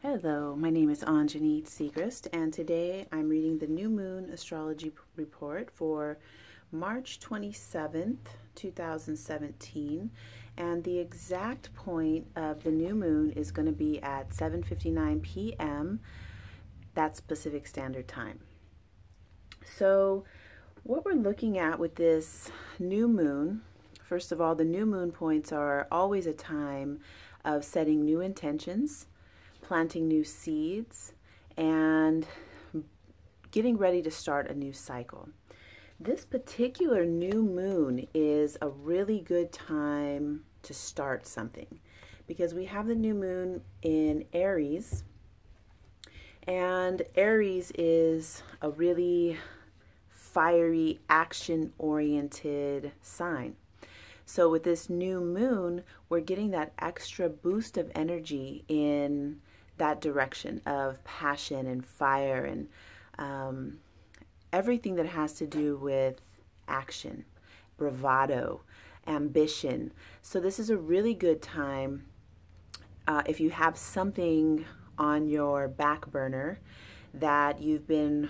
Hello, my name is Anjani Segrist, and today I'm reading the New Moon Astrology Report for March 27th, 2017, and the exact point of the new moon is going to be at 7:59 p.m. That's Pacific Standard Time. So what we're looking at with this new moon, first of all, the new moon points are always a time of setting new intentions, planting new seeds, and getting ready to start a new cycle. This particular new moon is a really good time to start something because we have the new moon in Aries, and Aries is a really fiery, action-oriented sign. So with this new moon, we're getting that extra boost of energy in that direction of passion and fire and everything that has to do with action, bravado, ambition. So this is a really good time if you have something on your back burner that you've been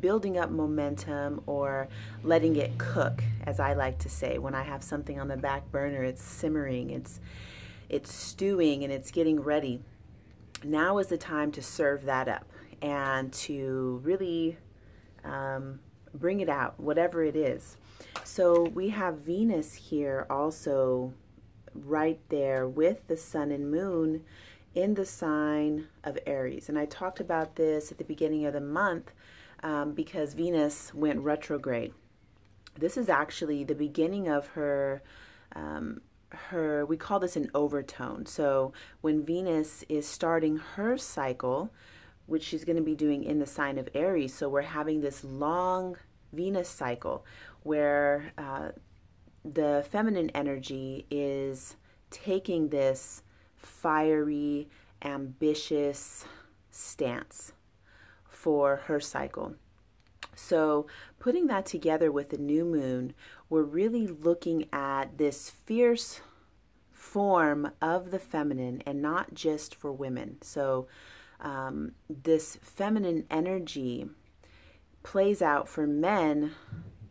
building up momentum or letting it cook, as I like to say. When I have something on the back burner, it's simmering, it's stewing, and it's getting ready. Now is the time to serve that up and to really bring it out, whatever it is. So we have Venus here also right there with the sun and moon in the sign of Aries. And I talked about this at the beginning of the month because Venus went retrograde. This is actually the beginning of her we call this an overtone. So when Venus is starting her cycle, which she's going to be doing in the sign of Aries, so we're having this long Venus cycle where the feminine energy is taking this fiery, ambitious stance for her cycle. So putting that together with the new moon, we're really looking at this fierce form of the feminine, and not just for women. So this feminine energy plays out for men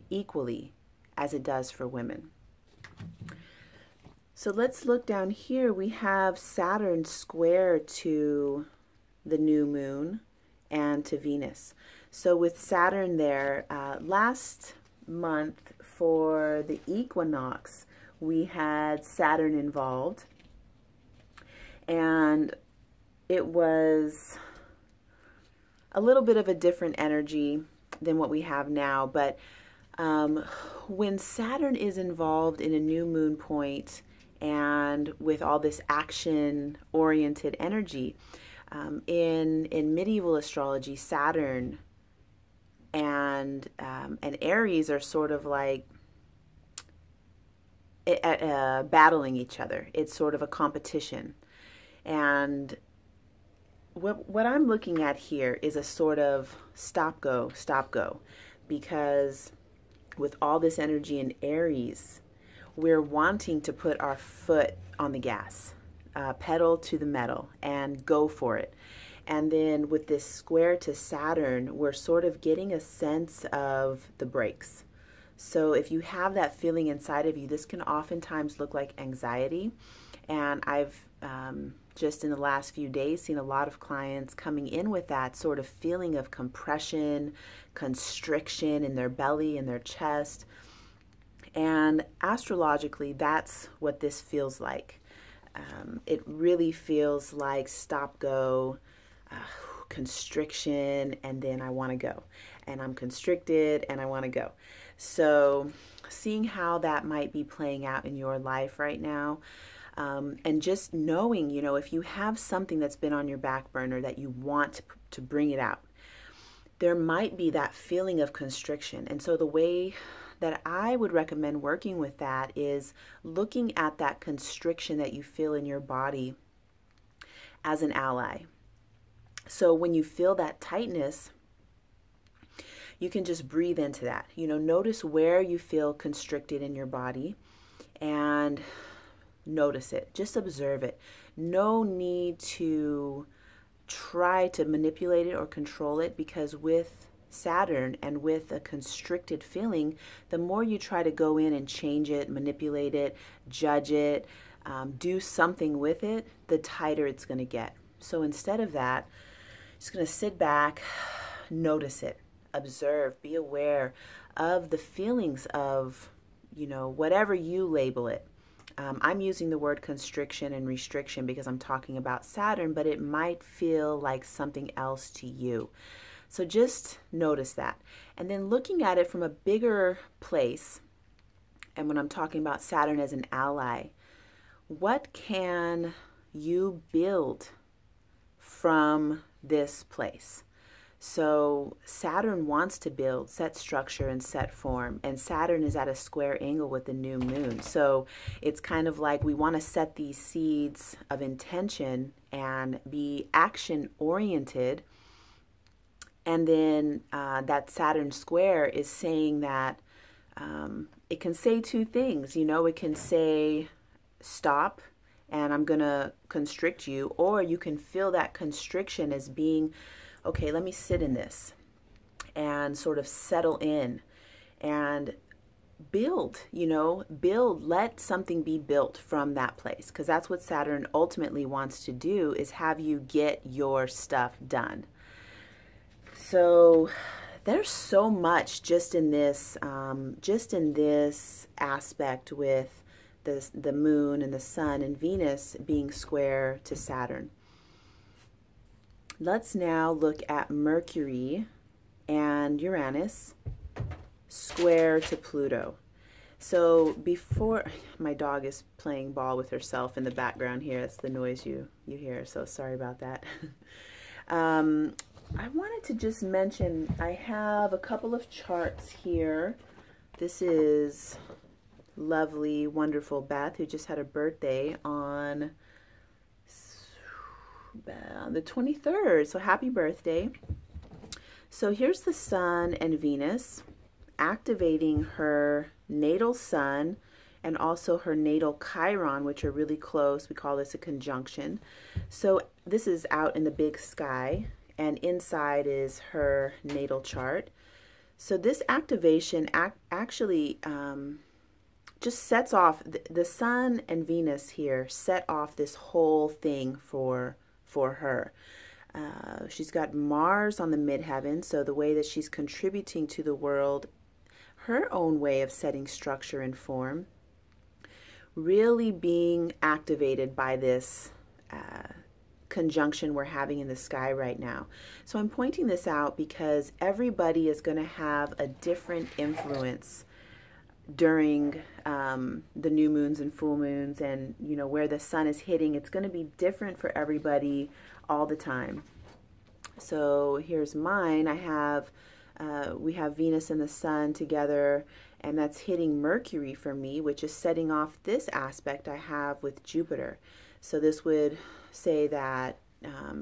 equally as it does for women. So let's look down here. We have Saturn square to the new moon and to Venus. So with Saturn there, last month for the equinox, we had Saturn involved, and it was a little bit of a different energy than what we have now. But when Saturn is involved in a new moon point and with all this action-oriented energy, in medieval astrology, Saturn and Aries are sort of like battling each other. It's sort of a competition. And what I'm looking at here is a sort of stop go, because with all this energy in Aries, we're wanting to put our foot on the gas, pedal to the metal, and go for it. And then with this square to Saturn, we're sort of getting a sense of the brakes. So if you have that feeling inside of you, this can oftentimes look like anxiety. And I've just in the last few days seen a lot of clients coming in with that sort of feeling of compression, constriction in their belly and their chest. And astrologically, that's what this feels like. It really feels like stop, go, constriction, and then I want to go. And I'm constricted and I want to go. So seeing how that might be playing out in your life right now, and just knowing, you know, if you have something that's been on your back burner that you want to bring it out, there might be that feeling of constriction. And so the way that I would recommend working with that is looking at that constriction that you feel in your body as an ally. So when you feel that tightness, you can just breathe into that. You know, notice where you feel constricted in your body and notice it. Just observe it. No need to try to manipulate it or control it, because with Saturn and with a constricted feeling, the more you try to go in and change it, manipulate it, judge it, do something with it, the tighter it's going to get. So instead of that, just going to sit back, notice it, observe, be aware of the feelings of, you know, whatever you label it. I'm using the word constriction and restriction because I'm talking about Saturn, but it might feel like something else to you. So just notice that. And then looking at it from a bigger place, and when I'm talking about Saturn as an ally, what can you build from this place? So Saturn wants to build, set structure and set form, and Saturn is at a square angle with the new moon. So it's kind of like we want to set these seeds of intention and be action oriented. And then that Saturn square is saying that it can say two things. You know, it can say stop and I'm going to constrict you, or you can feel that constriction as being, okay, let me sit in this and sort of settle in and build, you know, build, let something be built from that place. Because that's what Saturn ultimately wants to do, is have you get your stuff done. So there's so much just in this aspect with the moon and the sun and Venus being square to Saturn. Let's now look at Mercury and Uranus square to Pluto. So before, my dog is playing ball with herself in the background here. That's the noise you hear, so sorry about that. I wanted to just mention, I have a couple of charts here. This is lovely, wonderful Beth, who just had a birthday on the 23rd, so happy birthday. So here's the Sun and Venus activating her natal Sun and also her natal Chiron, which are really close. We call this a conjunction. So this is out in the big sky, and inside is her natal chart. So this activation actually just sets off, the Sun and Venus here set off this whole thing for her. She's got Mars on the midheaven, so the way that she's contributing to the world, her own way of setting structure and form, really being activated by this conjunction we're having in the sky right now. So I'm pointing this out because everybody is going to have a different influence during the new moons and full moons, and you know where the sun is hitting. It's going to be different for everybody all the time. So here's mine. I have we have Venus and the sun together, and that's hitting Mercury for me, which is setting off this aspect I have with Jupiter. So this would say that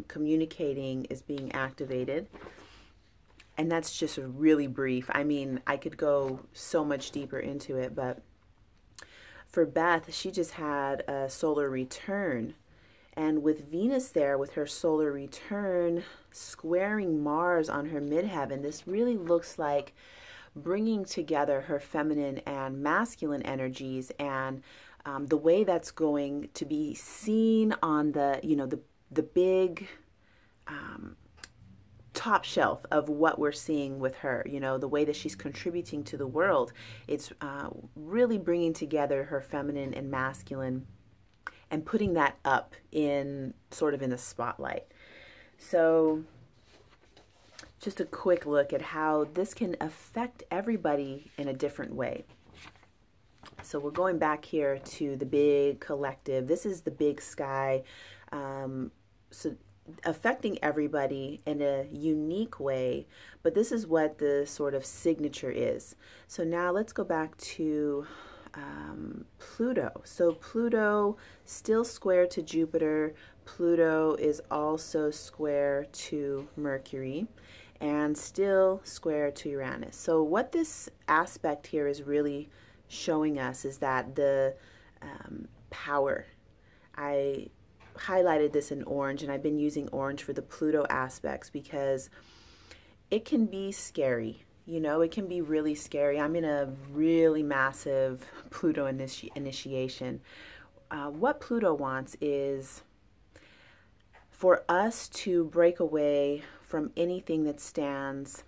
communicating is being activated. And that's just really brief. I mean, I could go so much deeper into it, but for Beth, she just had a solar return. And with Venus there, with her solar return squaring Mars on her midheaven, this really looks like bringing together her feminine and masculine energies, and the way that's going to be seen on the, you know, the big top shelf of what we're seeing with her, you know, the way that she's contributing to the world. It's really bringing together her feminine and masculine and putting that up in sort of in the spotlight. So just a quick look at how this can affect everybody in a different way. So we're going back here to the big collective. This is the big sky. So affecting everybody in a unique way, but this is what the sort of signature is. So now let's go back to Pluto. So Pluto still square to Jupiter. Pluto is also square to Mercury and still square to Uranus. So what this aspect here is really showing us is that the power, highlighted this in orange, and I've been using orange for the Pluto aspects because it can be scary. You know, it can be really scary. I'm in a really massive Pluto initiation. What Pluto wants is for us to break away from anything that stands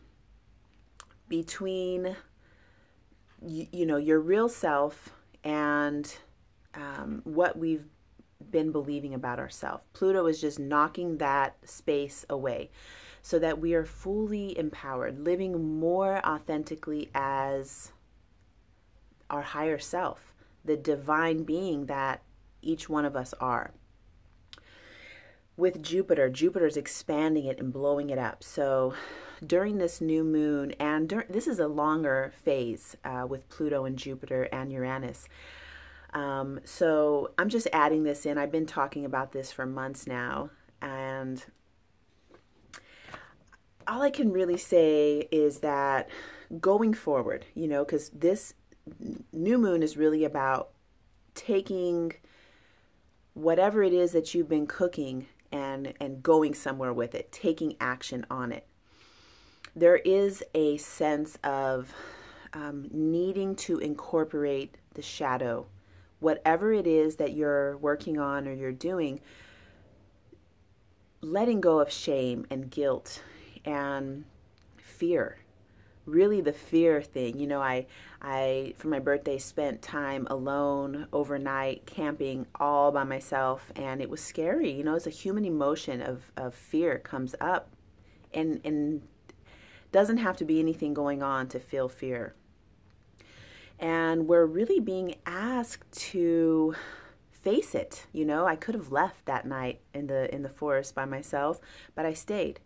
between, you know, your real self and what we've been believing about ourselves. Pluto is just knocking that space away so that we are fully empowered, living more authentically as our higher self, the divine being that each one of us are. With Jupiter, Jupiter's expanding it and blowing it up. So during this new moon, and this is a longer phase with Pluto and Jupiter and Uranus. So I'm just adding this in. I've been talking about this for months now, and all I can really say is that going forward, you know, because this new moon is really about taking whatever it is that you've been cooking and going somewhere with it, taking action on it. There is a sense of needing to incorporate the shadow. Whatever it is that you're working on or you're doing, letting go of shame and guilt and fear. Really the fear thing. You know, I for my birthday spent time alone overnight camping all by myself, and it was scary. You know, it's a human emotion of fear comes up, and doesn't have to be anything going on to feel fear. And we're really being asked to face it. You know, I could have left that night in the forest by myself, but I stayed.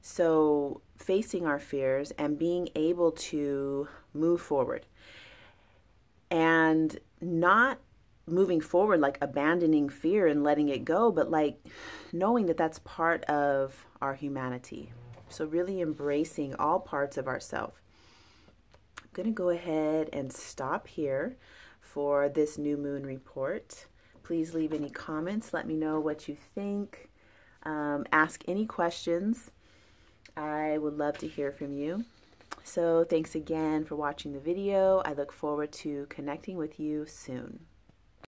So facing our fears and being able to move forward, and not moving forward like abandoning fear and letting it go, but like knowing that that's part of our humanity. So really embracing all parts of ourselves. I'm going to go ahead and stop here for this new moon report. Please leave any comments. Let me know what you think. Ask any questions. I would love to hear from you. So thanks again for watching the video. I look forward to connecting with you soon.